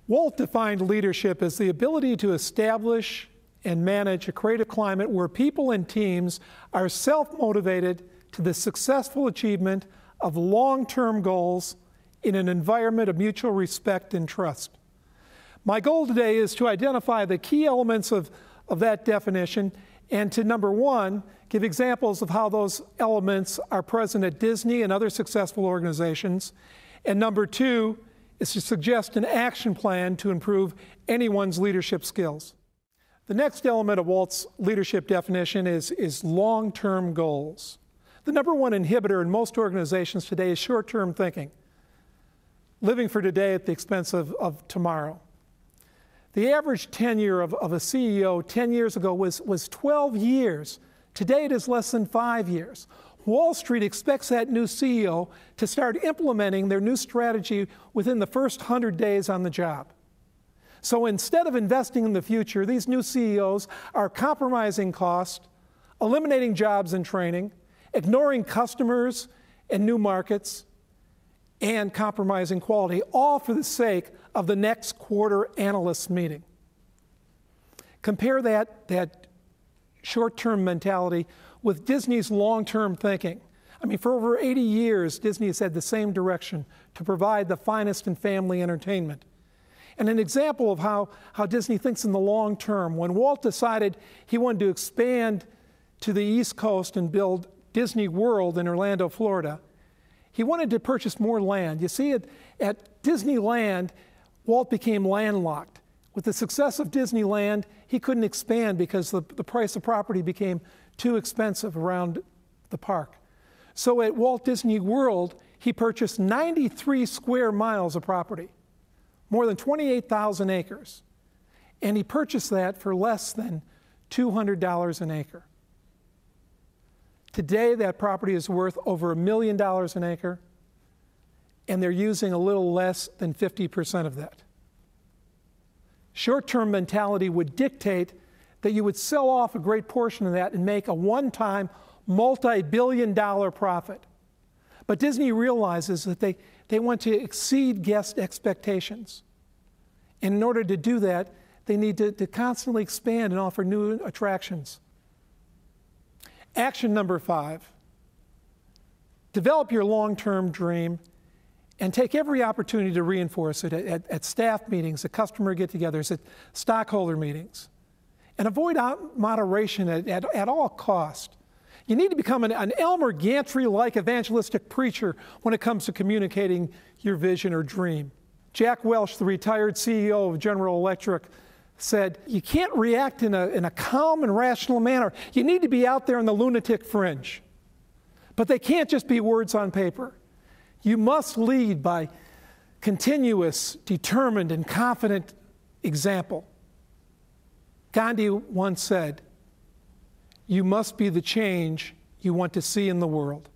Walt defined leadership as the ability to establish and manage a creative climate where people and teams are self-motivated to the successful achievement of long-term goals in an environment of mutual respect and trust. My goal today is to identify the key elements of that definition and to, number one, give examples of how those elements are present at Disney and other successful organizations, and number two is to suggest an action plan to improve anyone's leadership skills. The next element of Walt's leadership definition is long-term goals. The number one inhibitor in most organizations today is short-term thinking, living for today at the expense of tomorrow. The average tenure of a CEO 10 years ago was 12 years. Today it is less than 5 years. Wall Street expects that new CEO to start implementing their new strategy within the first 100 days on the job. So instead of investing in the future, these new CEOs are compromising cost, eliminating jobs and training, ignoring customers and new markets, and compromising quality, all for the sake of the next quarter analyst meeting. Compare that short-term mentality with Disney's long-term thinking. I mean, for over 80 years, Disney has had the same direction to provide the finest in family entertainment. And an example of how Disney thinks in the long term, when Walt decided he wanted to expand to the East Coast and build Disney World in Orlando, Florida, he wanted to purchase more land. You see, at Disneyland, Walt became landlocked. With the success of Disneyland, he couldn't expand because the price of property became too expensive around the park. So at Walt Disney World, he purchased 93 square miles of property, more than 28,000 acres. And he purchased that for less than $200 an acre. Today, that property is worth over $1 million an acre, and they're using a little less than 50% of that. Short-term mentality would dictate that you would sell off a great portion of that and make a one-time multi-billion-dollar profit. But Disney realizes that they want to exceed guest expectations. And in order to do that, they need to constantly expand and offer new attractions. Action number 5, develop your long-term dream and take every opportunity to reinforce it at staff meetings, at customer get-togethers, at stockholder meetings. And avoid moderation at all cost. You need to become an Elmer Gantry-like evangelistic preacher when it comes to communicating your vision or dream. Jack Welch, the retired CEO of General Electric, said, you can't react in a calm and rational manner. You need to be out there on the lunatic fringe. But they can't just be words on paper. You must lead by continuous, determined, and confident example. Gandhi once said, you must be the change you want to see in the world.